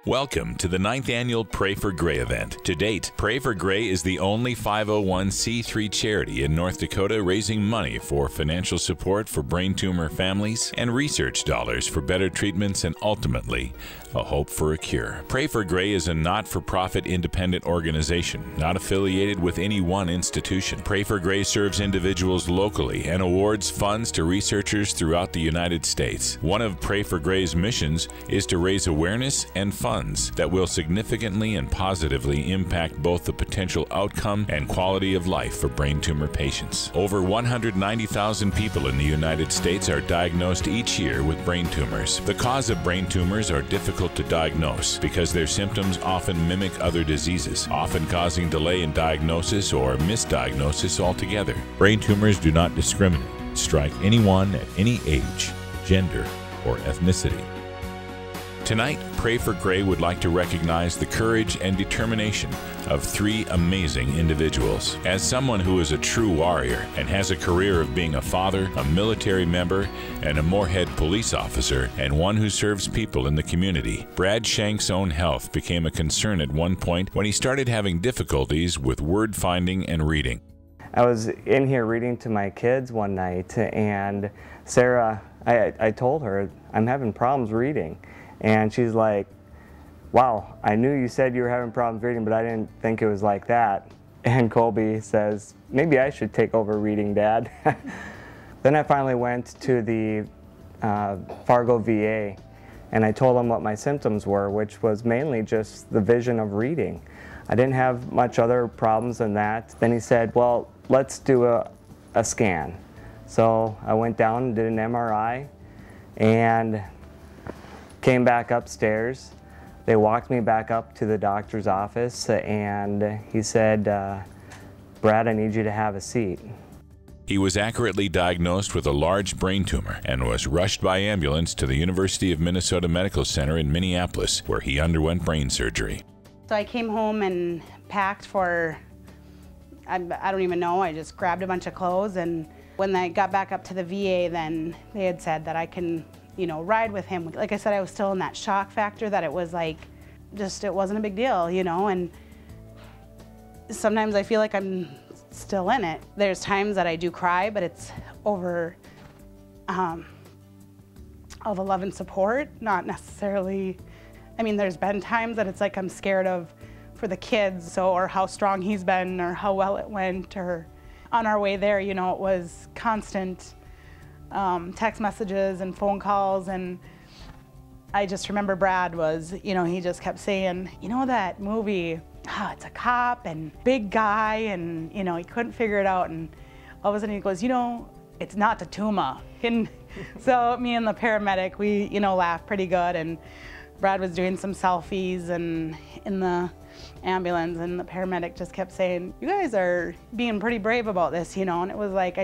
Welcome to the 9th annual Pray for Gray event. To date, Pray for Gray is the only 501c3 charity in North Dakota raising money for financial support for brain tumor families and research dollars for better treatments and ultimately a hope for a cure. Pray for Gray is a not-for-profit independent organization, not affiliated with any one institution. Pray for Gray serves individuals locally and awards funds to researchers throughout the United States. One of Pray for Gray's missions is to raise awareness and funds that will significantly and positively impact both the potential outcome and quality of life for brain tumor patients. Over 190,000 people in the United States are diagnosed each year with brain tumors. The cause of brain tumors are difficult to diagnose because their symptoms often mimic other diseases, often causing delay in diagnosis or misdiagnosis altogether. Brain tumors do not discriminate, strike anyone at any age, gender, or ethnicity. Tonight, Pray for Gray would like to recognize the courage and determination of 3 amazing individuals. As someone who is a true warrior and has a career of being a father, a military member, and a Moorhead police officer, and one who serves people in the community, Brad Shank's own health became a concern at one point when he started having difficulties with word finding and reading. I was in here reading to my kids one night, and Sarah, I told her, I'm having problems reading. And she's like, wow, I knew you said you were having problems reading, but I didn't think it was like that. And Colby says, maybe I should take over reading, Dad. Then I finally went to the Fargo VA, and I told them what my symptoms were, which was mainly just the vision of reading. I didn't have much other problems than that. Then he said, well, let's do a scan. So I went down and did an MRI, and came back upstairs. They walked me back up to the doctor's office, and he said, Brad, I need you to have a seat. He was accurately diagnosed with a large brain tumor and was rushed by ambulance to the University of Minnesota Medical Center in Minneapolis, where he underwent brain surgery. So I came home and packed for, I don't even know, I just grabbed a bunch of clothes, and when I got back up to the VA, then they had said that I can ride with him. Like I said, I was still in that shock factor that it was like, it wasn't a big deal, and sometimes I feel like I'm still in it. There's times that I do cry, but it's over of a love and support, not necessarily, there's been times that it's like I'm scared for the kids, or how strong he's been, or how well it went, or on our way there, it was constant text messages and phone calls, and I just remember Brad was, he just kept saying, that movie, it's a cop and big guy, and he couldn't figure it out, and all of a sudden he goes, it's not Tatuma. And so me and the paramedic, we laughed pretty good, and Brad was doing some selfies and in the ambulance, and the paramedic just kept saying, you guys are being pretty brave about this, and it was like,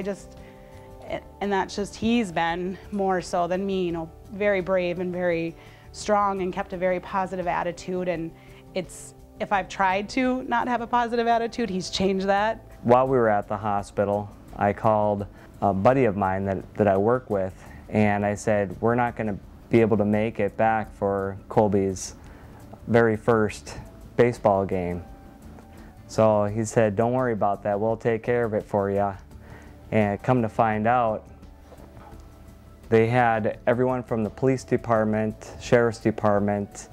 and that's just, he's been more so than me, very brave and very strong, and kept a very positive attitude. And if I've tried to not have a positive attitude, he's changed that. While we were at the hospital, I called a buddy of mine that I work with, and I said, we're not going to be able to make it back for Colby's very first baseball game. So he said, don't worry about that, we'll take care of it for you. And come to find out, they had everyone from the police department, sheriff's department,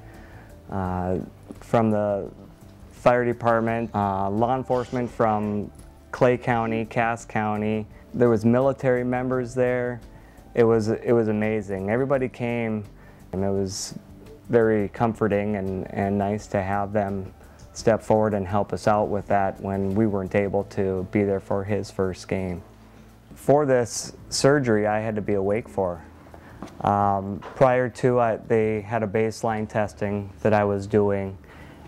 from the fire department, law enforcement from Clay County, Cass County. There was military members there. It was amazing. Everybody came, and it was very comforting and nice to have them step forward and help us out with that when we weren't able to be there for his first game. For this surgery, I had to be awake for. Prior to they had a baseline testing that I was doing,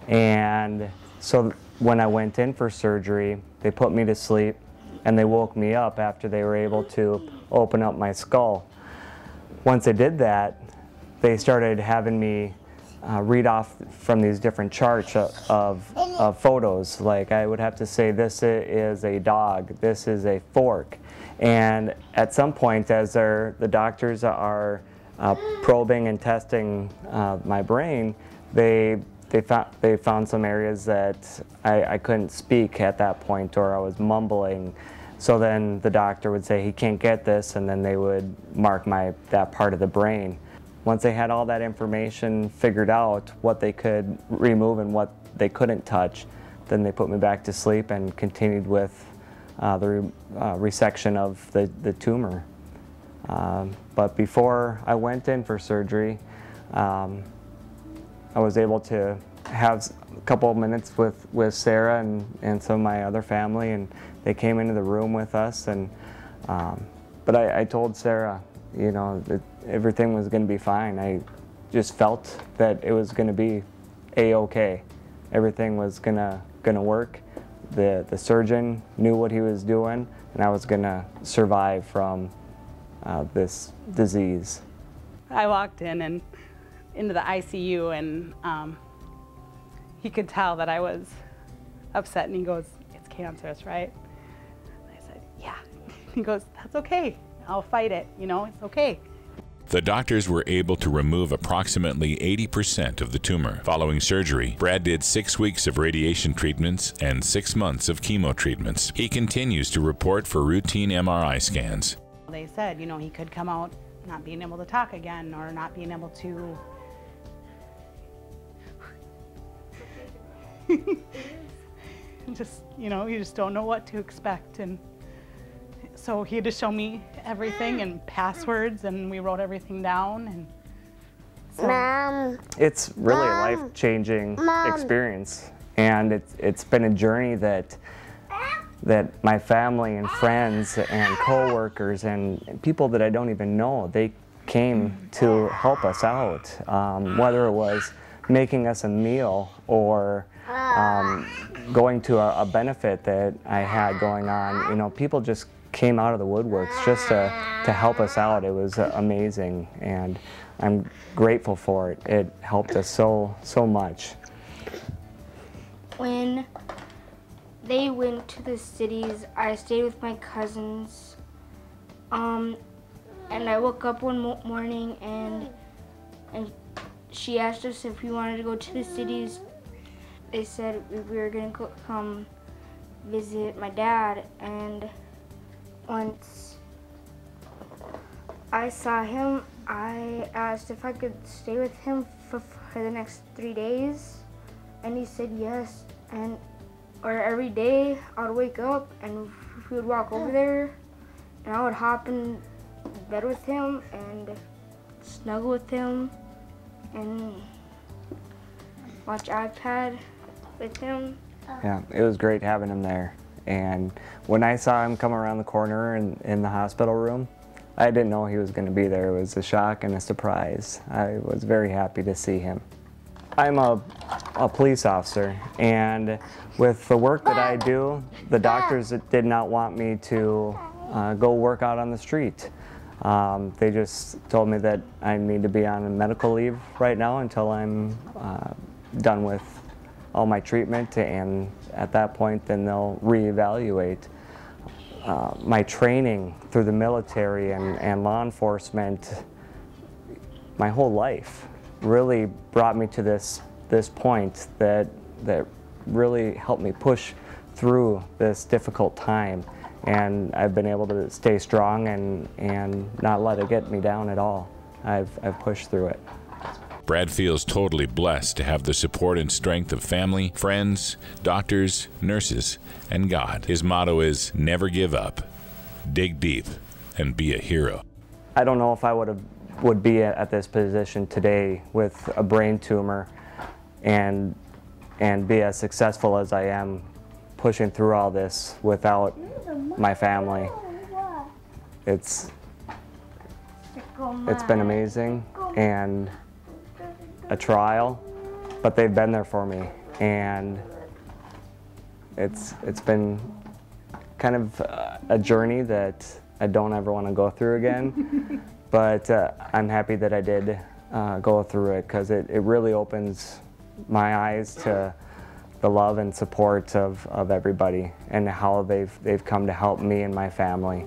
and so when I went in for surgery, they put me to sleep, and they woke me up after they were able to open up my skull. Once they did that, they started having me read off from these different charts of photos. Like I would have to say, this is a dog, this is a fork. And at some point, as the doctors are probing and testing my brain, They found some areas that I couldn't speak at that point, or I was mumbling. So then the doctor would say he can't get this, and then they would mark that part of the brain. Once they had all that information figured out, what they could remove and what they couldn't touch, then they put me back to sleep and continued with the resection of the tumor. But before I went in for surgery, I was able to have a couple of minutes with Sarah and some of my other family, and they came into the room with us. And but I told Sarah, you know, that everything was going to be fine. I just felt that it was going to be a-okay. Everything was gonna work. The surgeon knew what he was doing, and I was gonna survive from this disease. I walked in and into the ICU, and he could tell that I was upset, and he goes, "It's cancerous, right?" And I said, "Yeah." He goes, "That's okay. I'll fight it. You know, it's okay." The doctors were able to remove approximately 80% of the tumor. Following surgery, Brad did 6 weeks of radiation treatments and 6 months of chemo treatments. He continues to report for routine MRI scans. They said, you know, he could come out not being able to talk again, or not being able to just, you know, you just don't know what to expect. And so he had to show me everything and passwords, and we wrote everything down. And so Mom. It's really a life-changing experience, and it's been a journey that my family and friends and co-workers and people that I don't even know, they came to help us out, whether it was making us a meal or going to a benefit that I had going on. You know, people just came out of the woodworks just to help us out. It was amazing, and I'm grateful for it. It helped us so much. When they went to the cities, I stayed with my cousins, and I woke up one morning and she asked us if we wanted to go to the cities. They said we were gonna come visit my dad, and once I saw him, I asked if I could stay with him for the next 3 days, and he said yes. Or every day I would wake up and we would walk over there, and I would hop in bed with him and snuggle with him and watch iPad with him. Yeah, it was great having him there. And when I saw him come around the corner in the hospital room, I didn't know he was going to be there. It was a shock and a surprise. I was very happy to see him. I'm a police officer, and with the work that I do, the doctors did not want me to go work out on the street. They just told me that I need to be on a medical leave right now until I'm done with all my treatment, and at that point then they'll reevaluate. My training through the military and law enforcement, my whole life really brought me to this point that really helped me push through this difficult time, and I've been able to stay strong and not let it get me down at all. I've pushed through it. Brad feels totally blessed to have the support and strength of family, friends, doctors, nurses, and God. His motto is never give up, dig deep, and be a hero. I don't know if I would be at this position today with a brain tumor and be as successful as I am pushing through all this without my family. It's been amazing and a trial, but they've been there for me, and it's been kind of a journey that I don't ever want to go through again. But I'm happy that I did go through it, because it really opens my eyes to the love and support of everybody and how they've come to help me and my family.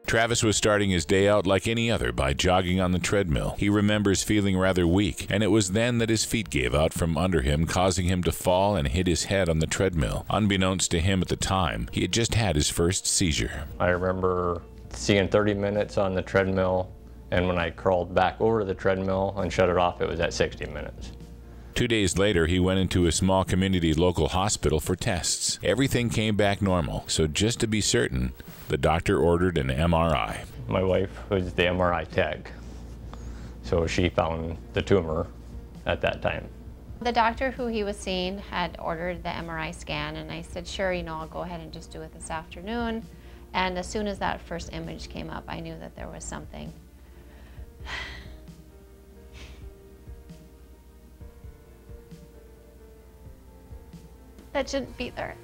Travis was starting his day out like any other by jogging on the treadmill. He remembers feeling rather weak, and it was then that his feet gave out from under him, causing him to fall and hit his head on the treadmill. Unbeknownst to him at the time, he had just had his first seizure. I remember seeing 30 minutes on the treadmill, and when I crawled back over the treadmill and shut it off, it was at 60 minutes. 2 days later, he went into a small community local hospital for tests. Everything came back normal, so just to be certain, the doctor ordered an MRI. My wife was the MRI tech, so she found the tumor at that time. The doctor who he was seeing had ordered the MRI scan, and I said, sure, I'll go ahead and just do it this afternoon. And as soon as that first image came up, I knew that there was something. That shouldn't be there.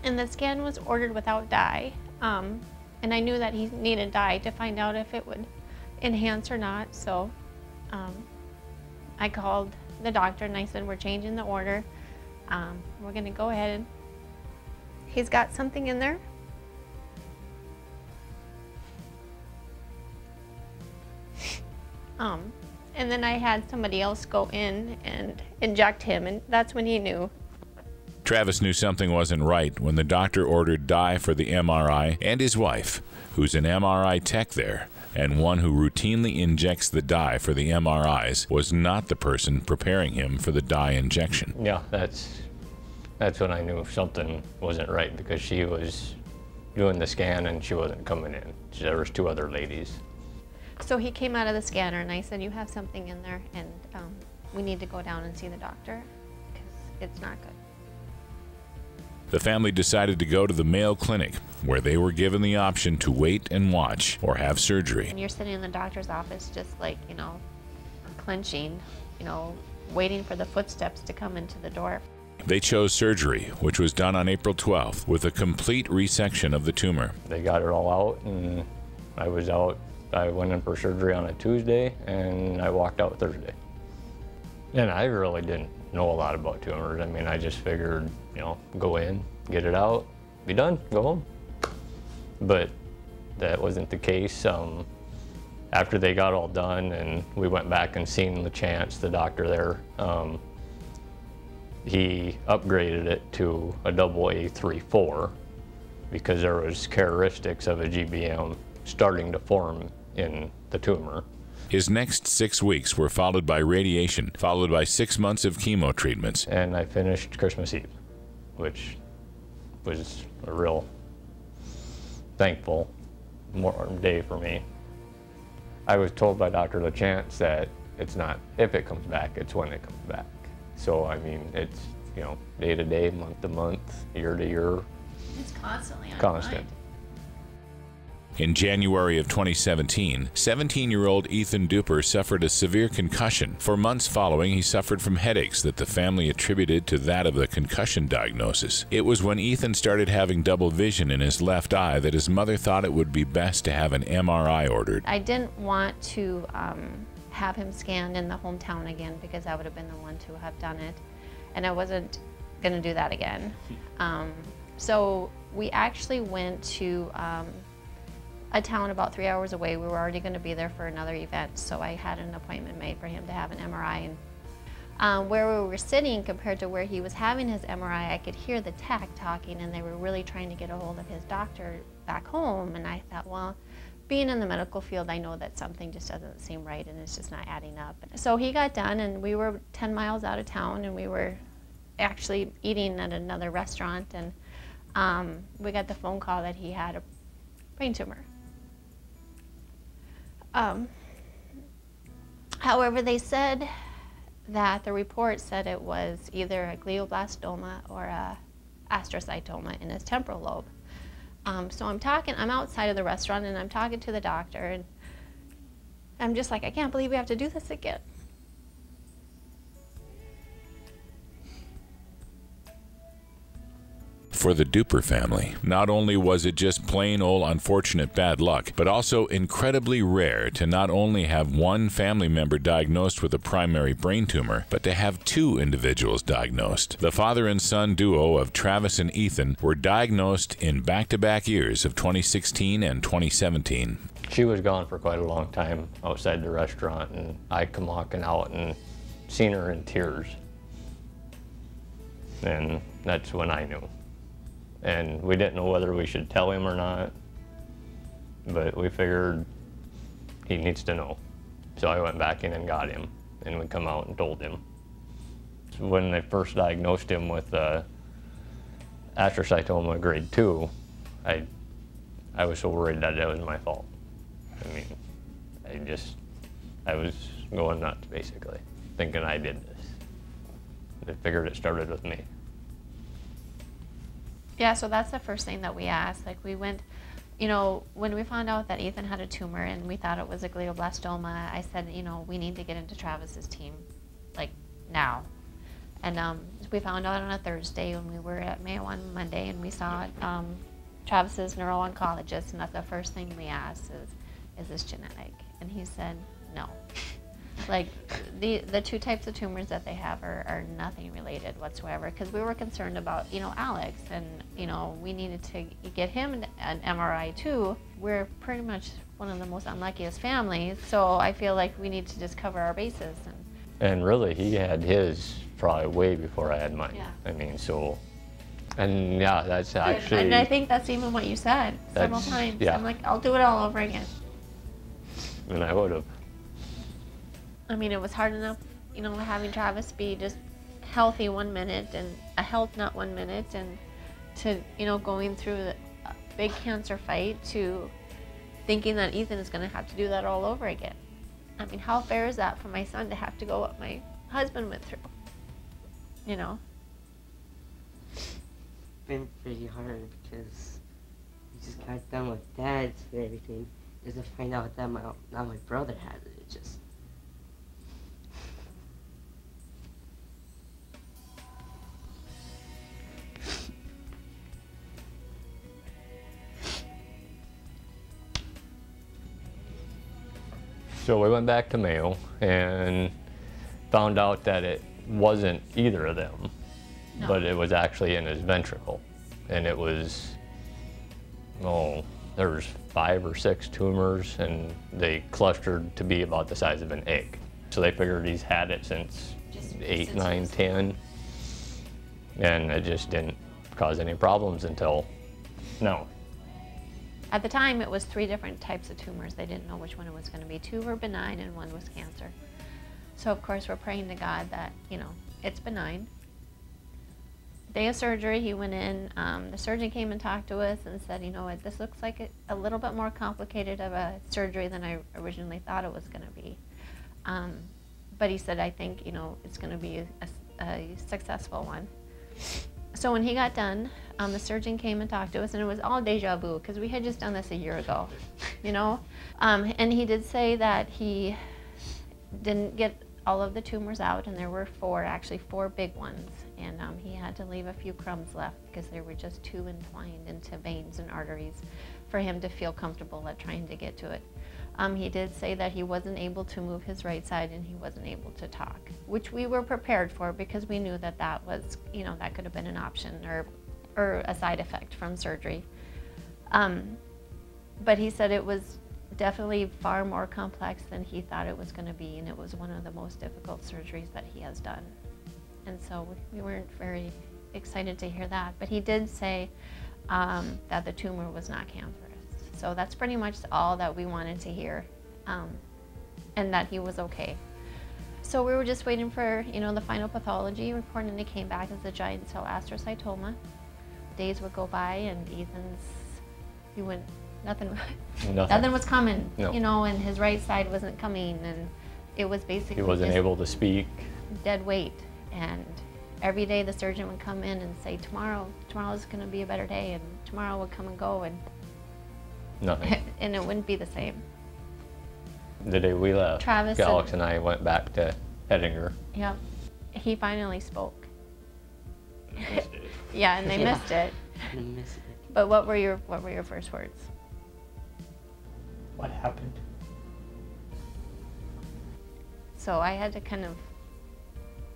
And the scan was ordered without dye, and I knew that he needed dye to find out if it would enhance or not. So I called the doctor and I said, we're changing the order. We're gonna go ahead. He's got something in there. And then I had somebody else go in and inject him, and that's when he knew. Travis knew something wasn't right when the doctor ordered dye for the MRI, and his wife, who's an MRI tech there, and one who routinely injects the dye for the MRIs, was not the person preparing him for the dye injection. Yeah, that's when I knew something wasn't right, because she was doing the scan and she wasn't coming in. There was 2 other ladies. So he came out of the scanner and I said, you have something in there, and we need to go down and see the doctor because it's not good. The family decided to go to the Mayo Clinic, where they were given the option to wait and watch or have surgery. And you're sitting in the doctor's office just like, clenching, waiting for the footsteps to come into the door. They chose surgery, which was done on April 12th, with a complete resection of the tumor. They got it all out, and I was out. I went in for surgery on a Tuesday, and I walked out Thursday. And I really didn't know a lot about tumors. I mean, I just figured, go in, get it out, be done, go home. But that wasn't the case. After they got all done and we went back and seen LaChance, the doctor there, he upgraded it to a AA3/4 because there was characteristics of a GBM starting to form in the tumor. His next 6 weeks were followed by radiation, followed by 6 months of chemo treatments. And I finished Christmas Eve, which was a real thankful day for me. I was told by Dr. LaChance that it's not if it comes back, it's when it comes back. So, I mean, it's, day to day, month to month, year to year. It's constantly on constant. your mind. In January of 2017, 17-year-old Ethan Duper suffered a severe concussion. For months following, he suffered from headaches that the family attributed to that of the concussion diagnosis. It was when Ethan started having double vision in his left eye that his mother thought it would be best to have an MRI ordered. I didn't want to have him scanned in the hometown again because I would have been the one to have done it, and I wasn't going to do that again. So we actually went to a town about 3 hours away. We were already going to be there for another event, so I had an appointment made for him to have an MRI. And where we were sitting compared to where he was having his MRI, I could hear the tech talking, and they were really trying to get a hold of his doctor back home. And I thought, well, being in the medical field, I know that something just doesn't seem right and it's just not adding up. So he got done, and we were 10 miles out of town, and we were actually eating at another restaurant, and we got the phone call that he had a brain tumor. However, they said that the report said it was either a glioblastoma or a astrocytoma in his temporal lobe. So I'm outside of the restaurant and I'm talking to the doctor, and I'm just like, I can't believe we have to do this again. for the Duper family. Not only was it just plain old unfortunate bad luck, but also incredibly rare to not only have one family member diagnosed with a primary brain tumor, but to have two individuals diagnosed. The father and son duo of Travis and Ethan were diagnosed in back-to-back years of 2016 and 2017. She was gone for quite a long time outside the restaurant, and I come walking out and seen her in tears. And that's when I knew. And we didn't know whether we should tell him or not, but we figured he needs to know. So I went back in and got him, and we come out and told him. When they first diagnosed him with astrocytoma grade 2, I was so worried that it was my fault. I mean, I was going nuts, basically, thinking I did this. I figured it started with me. Yeah, so that's the first thing that we asked. Like, we went, you know, when we found out that Ethan had a tumor and we thought it was a glioblastoma, I said, you know, we need to get into Travis's team, like, now. And we found out on a Thursday when we were at Mayo on Monday, and we saw Travis's neuro-oncologist, and that's the first thing we asked is this genetic? And he said, no. Like, the two types of tumors that they have are nothing related whatsoever, because we were concerned about, you know, Alex, and, you know, we needed to get him an MRI too. We're pretty much one of the most unluckiest families, so I feel like we need to just cover our bases. And really, he had his probably way before I had mine. Yeah. I mean, so, and yeah, that's actually... And I think that's even what you said several times. Yeah. I'm like, I'll do it all over again. And I would have. I mean, it was hard enough, you know, having Travis be just healthy 1 minute and a health nut 1 minute, and to, you know, going through a big cancer fight to thinking that Ethan is going to have to do that all over again. I mean, how fair is that for my son to have to go what my husband went through, you know? It's been pretty hard because we just got done with Dad's and everything. Just to find out that now my brother has it. It just... So we went back to Mayo and found out that it wasn't either of them, No. but it was actually in his ventricle. And it was, there was 5 or 6 tumors, and they clustered to be about the size of an egg. So they figured he's had it since 8, 9, 10, and it just didn't cause any problems until now. At the time, it was 3 different types of tumors. They didn't know which one it was going to be. 2 were benign and 1 was cancer. So of course, we're praying to God that, you know, it's benign. Day of surgery, he went in. The surgeon came and talked to us and said, you know what, this looks like a little bit more complicated of a surgery than I originally thought it was going to be. But he said, I think, you know, it's going to be a successful one. So when he got done, the surgeon came and talked to us, and it was all deja vu because we had just done this a year ago, you know? And he did say that he didn't get all of the tumors out, and there were 4, actually 4 big ones. And he had to leave a few crumbs left because they were just too entwined into veins and arteries for him to feel comfortable at trying to get to it. He did say that he wasn't able to move his right side and he wasn't able to talk, which we were prepared for because we knew that that was, you know, that could have been an option or a side effect from surgery. But he said it was definitely far more complex than he thought it was going to be, and it was one of the most difficult surgeries that he has done. And so we weren't very excited to hear that. But he did say that the tumor was not cancerous. So that's pretty much all that we wanted to hear, and that he was okay. So we were just waiting for, you know, the final pathology report, and it came back as a giant cell astrocytoma. Days would go by, and he went, nothing was coming, No. you know, and his right side wasn't coming, and it was basically He wasn't just able to speak. dead weight. And every day the surgeon would come in and say, tomorrow's going to be a better day, and tomorrow would come and go, and Nothing. and it wouldn't be the same. The day we left, Travis Alex and I went back to Hettinger. Yep. He finally spoke. Yeah, and they missed it. gonna miss it. But what were your first words? What happened? So I had to kind of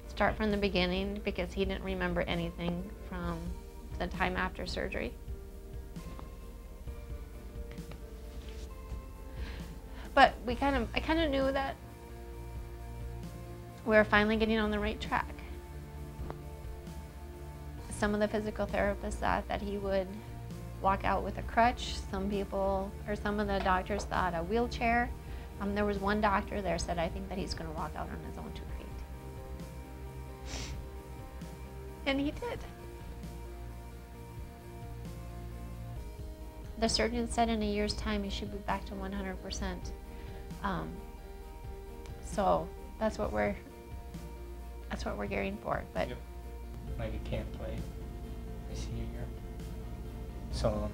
start from the beginning because he didn't remember anything from the time after surgery. But I kind of knew that we were finally getting on the right track. Some of the physical therapists thought that he would walk out with a crutch. Some of the doctors thought a wheelchair. There was one doctor there said, I think that he's going to walk out on his own 2 feet. And he did. The surgeon said in a year's time he should be back to 100%. So that's what we're gearing for. But Yep. Like he can't play my senior year. So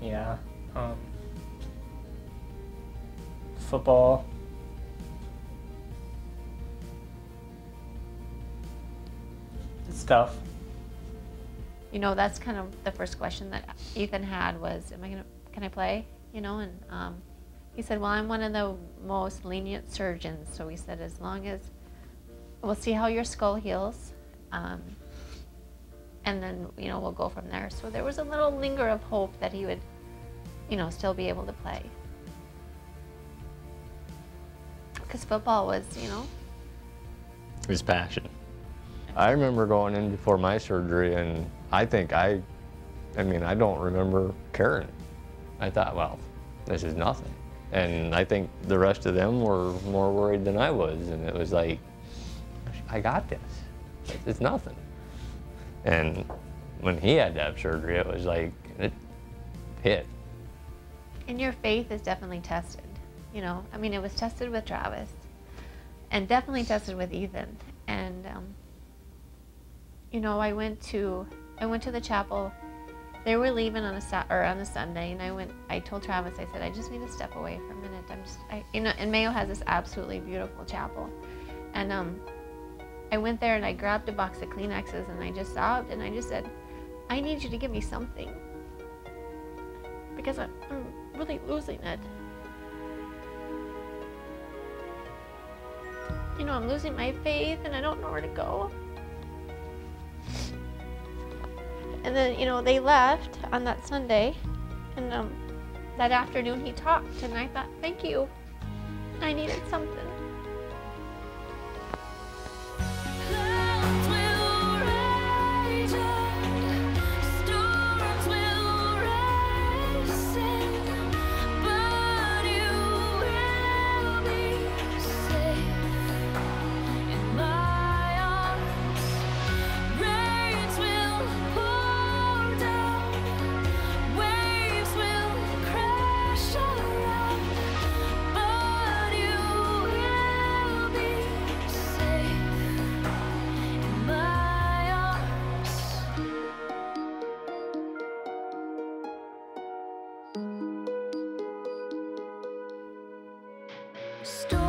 yeah. Football. It's tough. you know, that's kind of the first question that Ethan had was, can I play? You know, and he said, well, I'm one of the most lenient surgeons. So he said, as long as, we'll see how your skull heals. And then, you know, we'll go from there. So there was a little linger of hope that he would, you know, still be able to play. Because football was, you know. His passion. I remember going in before my surgery, and I mean, I don't remember caring. I thought, well, this is nothing. And I think the rest of them were more worried than I was, and it was like, I got this. It's nothing. And when he had to have surgery, it was like, it hit. And your faith is definitely tested, you know. I mean, it was tested with Travis, and definitely tested with Ethan. And you know, I went to the chapel. They were leaving on a Sunday, and I told Travis, I said, I just need to step away for a minute. You know, and Mayo has this absolutely beautiful chapel, and I went there and I grabbed a box of Kleenexes and I just sobbed and I just said, I need you to give me something because I'm really losing it. You know, I'm losing my faith and I don't know where to go. And then, you know, they left on that Sunday, and that afternoon he talked, and I thought, thank you. I needed something. Story